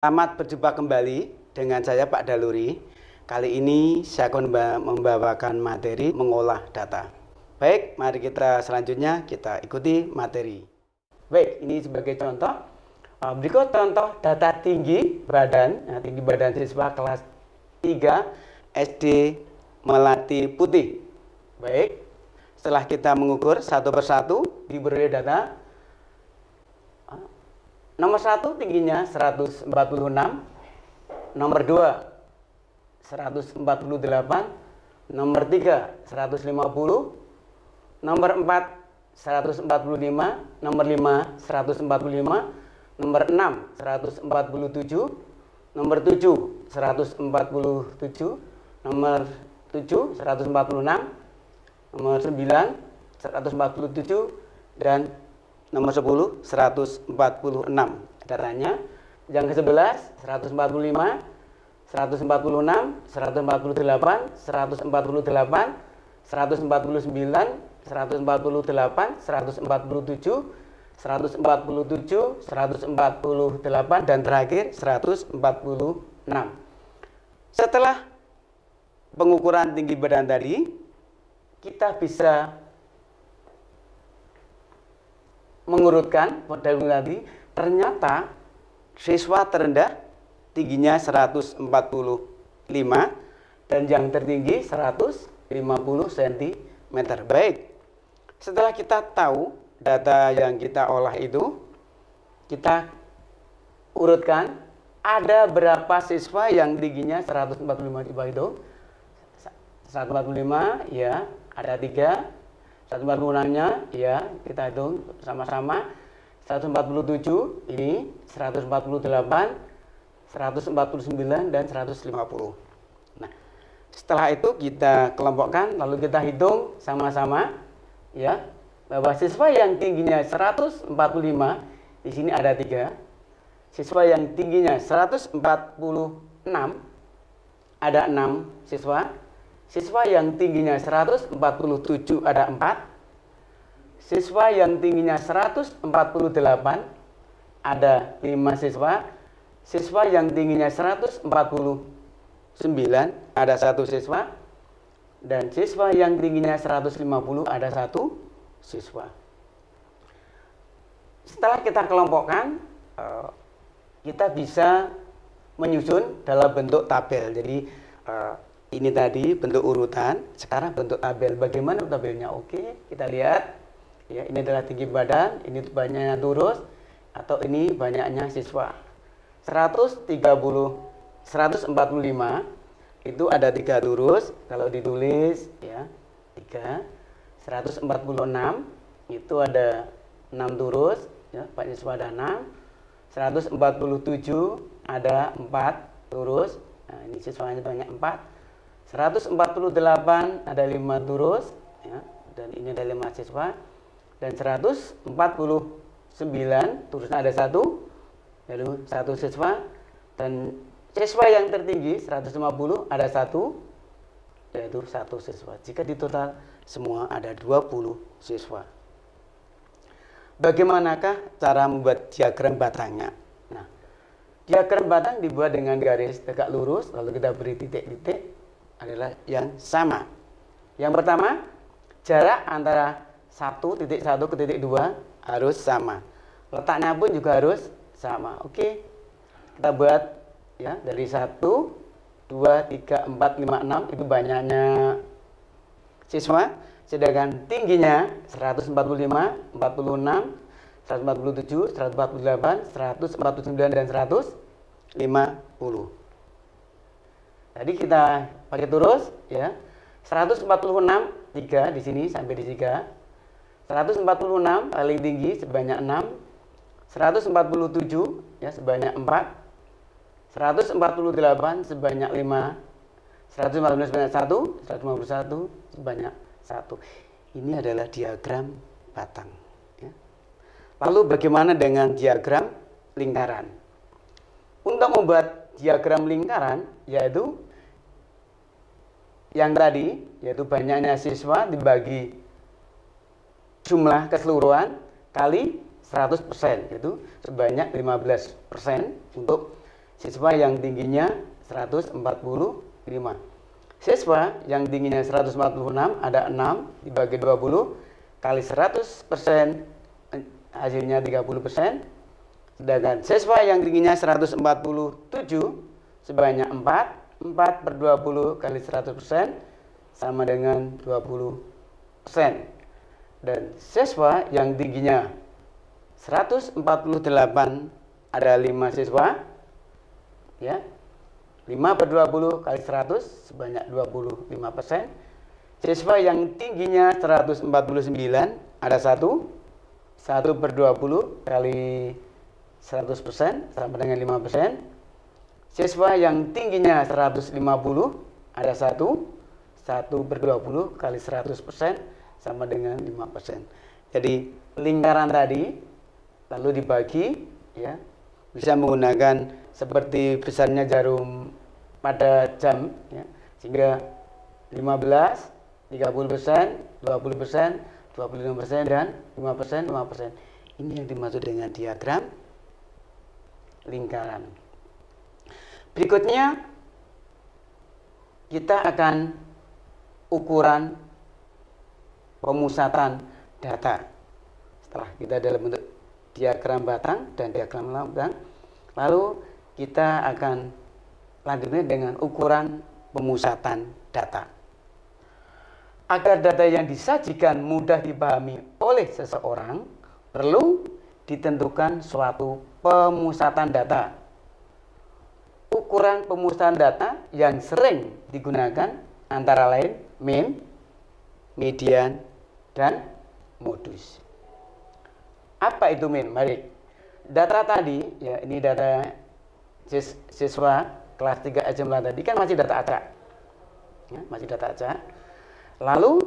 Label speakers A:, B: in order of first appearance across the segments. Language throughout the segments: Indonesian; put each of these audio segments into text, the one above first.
A: Selamat berjumpa kembali dengan saya Pak Daluri. Kali ini saya akan membawakan materi mengolah data. Baik, mari kita selanjutnya kita ikuti materi. Baik, ini sebagai contoh. Berikut contoh data tinggi badan siswa kelas 3 SD Melati Putih. Baik, setelah kita mengukur satu persatu diberi data. Nomor 1 tingginya 146, nomor 2 148, nomor 3 150, nomor 4 145, nomor 5 145, nomor 6 147, nomor 7 147, nomor 7 146, nomor 9 147, dan nomor 10 146. Datanya yang ke-11 145, 146, 148, 148, 149, 148, 147, 147, 148, dan terakhir 146. Setelah pengukuran tinggi badan tadi, kita bisa mengurutkan model tadi. Ternyata siswa terendah tingginya 145 dan yang tertinggi 150 cm. Baik, setelah kita tahu data yang kita olah itu, kita urutkan ada berapa siswa yang tingginya 145 di bawah itu. 145 ya, ada 3. 146-nya ya, kita hitung sama-sama. 147 ini, 148, 149, dan 150. Nah, setelah itu kita kelompokkan, lalu kita hitung sama-sama ya, bahwa siswa yang tingginya 145 di sini ada 3. Siswa yang tingginya 146 ada 6 siswa. Siswa yang tingginya 147 ada 4. Siswa yang tingginya 148 ada 5 siswa. Siswa yang tingginya 149 ada 1 siswa. Dan siswa yang tingginya 150 ada 1 siswa. Setelah kita kelompokkan, kita bisa menyusun dalam bentuk tabel. Jadi ini tadi bentuk urutan, sekarang bentuk tabel. Bagaimana tabelnya? Oke, kita lihat. Ya, ini adalah tinggi badan, ini banyaknya turus, atau ini banyaknya siswa. 145 itu ada 3 turus, kalau ditulis ya 3. 146 itu ada 6 turus, ya, banyak siswa ada 6. 147 ada 4 turus, nah, ini siswanya banyak 4. 148 ada 5 turus ya, dan ini ada 5 siswa. Dan 149 turusnya ada 1, lalu 1 siswa. Dan siswa yang tertinggi 150 ada 1, yaitu 1 siswa. Jika ditotal semua ada 20 siswa. Bagaimanakah cara membuat diagram batangnya? Nah, diagram batang dibuat dengan garis tegak lurus, lalu kita beri titik-titik adalah yang sama. Yang pertama, jarak antara 1.1 ke titik 2 harus sama. Letaknya pun juga harus sama. Oke. Kita buat ya dari 1, 2, 3, 4, 5, 6 itu banyaknya siswa, sedangkan tingginya 145, 46, 147, 148, 149, dan 150. Tadi kita pakai turus ya. 146 3 di sini sampai di 3. 146 paling tinggi sebanyak 6. 147 ya sebanyak 4. 148 sebanyak 5. 149 sebanyak 1, 151 sebanyak 1. Ini adalah diagram batang ya. Lalu bagaimana dengan diagram lingkaran? Untuk membuat diagram lingkaran, yaitu yang tadi, yaitu banyaknya siswa dibagi jumlah keseluruhan kali 100%, yaitu sebanyak 15% untuk siswa yang tingginya 145. Siswa yang tingginya 146 ada 6 dibagi 20 kali 100% hasilnya 30%. Sedangkan siswa yang tingginya 147 sebanyak 4 per 20 kali 100% sama dengan 20%. Dan siswa yang tingginya 148 ada 5 siswa, ya, 5 per 20 kali 100 sebanyak 25%. Siswa yang tingginya 149 ada 1 per 20 kali 100% sama dengan 5%. Siswa yang tingginya 150 ada 1 per 20 kali 100% sama dengan 5%. Jadi lingkaran tadi lalu dibagi, ya, bisa menggunakan seperti besarnya jarum pada jam, ya, sehingga 15, 30%, 20%, 25% dan 5%, 5%. Ini yang dimaksud dengan diagram lingkaran. Berikutnya kita akan ukuran pemusatan data. Setelah kita dalam bentuk diagram batang dan diagram lambang, lalu kita akan lanjutnya dengan ukuran pemusatan data. Agar data yang disajikan mudah dipahami oleh seseorang, perlu ditentukan suatu pemusatan data. Ukuran pemusatan data yang sering digunakan antara lain min, median, dan modus. Apa itu min? Mari. Data tadi, ya, ini data siswa kelas 3 SMK tadi kan masih data acak. Ya, masih data acak. Lalu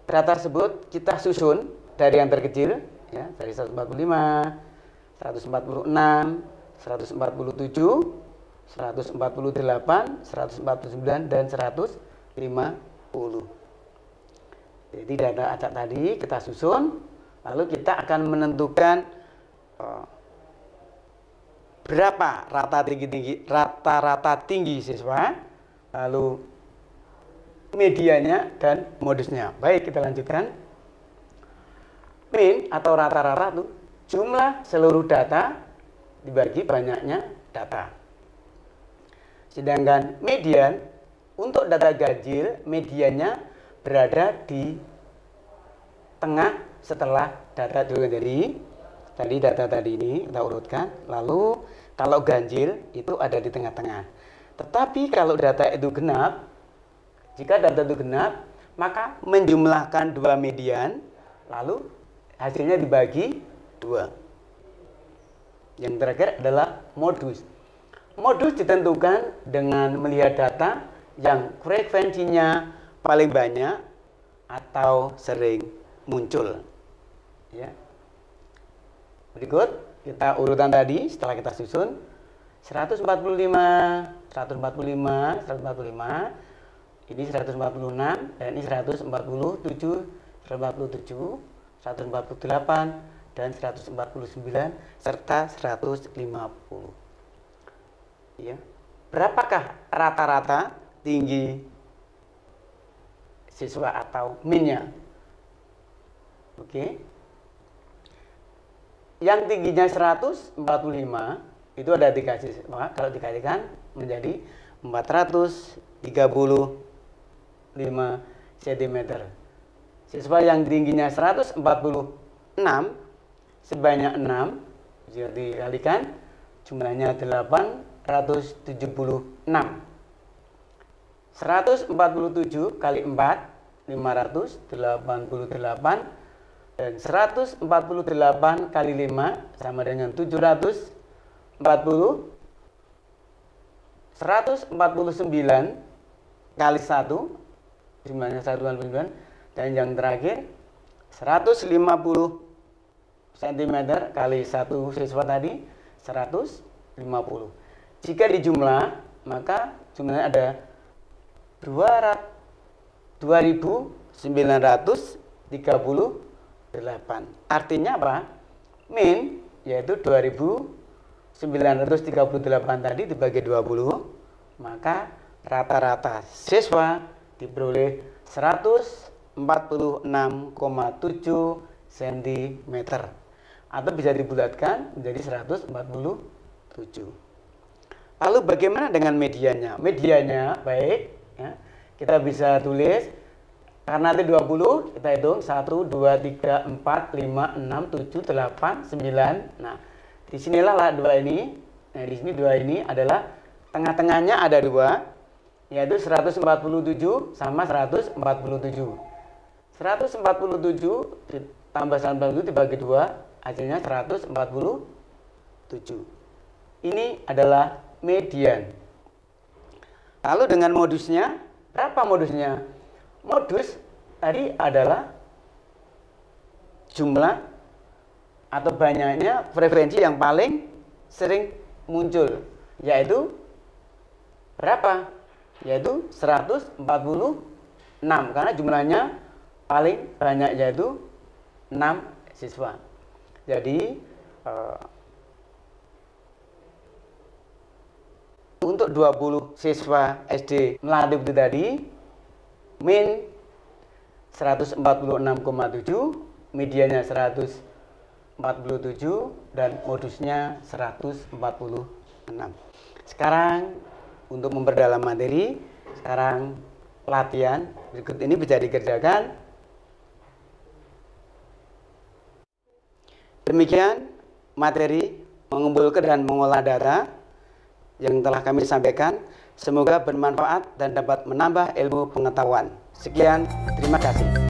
A: data tersebut kita susun dari yang terkecil, ya, dari 145, 146, 147, 148, 149 dan 150. Jadi data acak tadi kita susun, lalu kita akan menentukan berapa rata-rata tinggi siswa, lalu medianya dan modusnya. Baik, kita lanjutkan. Min atau rata-rata itu jumlah seluruh data dibagi banyaknya data. Sedangkan median untuk data ganjil, mediannya berada di tengah setelah data dulu. Jadi tadi data tadi ini kita urutkan, lalu kalau ganjil itu ada di tengah-tengah. Tetapi kalau data itu genap, jika data itu genap, maka menjumlahkan 2 median, lalu hasilnya dibagi 2. Yang terakhir adalah modus. Modus ditentukan dengan melihat data yang frekuensinya paling banyak atau sering muncul. Ya. Berikut kita urutan tadi setelah kita susun 145, 145, 145, ini 146 dan ini 147, 147, 148 dan 149 serta 150. Ya. Berapakah rata-rata tinggi siswa atau minnya? Oke. Yang tingginya 145 itu ada 3 siswa, kalau dikalikan menjadi 435 cm. Siswa yang tingginya 146 sebanyak 6, jika dikalikan jumlahnya 876. 147 kali 4 588 dan 148 kali 5 sama dengan 740. 149 kali 1 jumlahnya 149 dan yang terakhir 150 cm kali 1 siswa tadi 150. Jika dijumlah maka jumlahnya ada 2938. Artinya apa? Min yaitu 2938 938 tadi dibagi 20, maka rata-rata siswa diperoleh 146,7 cm, atau bisa dibulatkan menjadi 147. Lalu bagaimana dengan mediannya? Mediannya baik, ya, kita bisa tulis, karena nanti 20, kita hitung 1, 2, 3, 4, 5, 6, 7, 8, 9. Nah, disinilah lah dua ini. Nah, di sini dua ini adalah tengah-tengahnya ada dua, yaitu 147 sama 147. 147 tambah 147 dibagi 2, hasilnya 147. Ini adalah median. Lalu dengan modusnya, berapa modusnya? Modus tadi adalah jumlah atau banyaknya frekuensi yang paling sering muncul, yaitu berapa? Yaitu 146, karena jumlahnya paling banyak, yaitu 6 siswa. Jadi untuk 20 siswa SD Melati Putih tadi, min 146,7, mediannya 147, dan modusnya 146. Sekarang untuk memperdalam materi, sekarang latihan berikut ini bisa dikerjakan. Demikian materi mengumpulkan dan mengolah data yang telah kami sampaikan. Semoga bermanfaat dan dapat menambah ilmu pengetahuan. Sekian, terima kasih.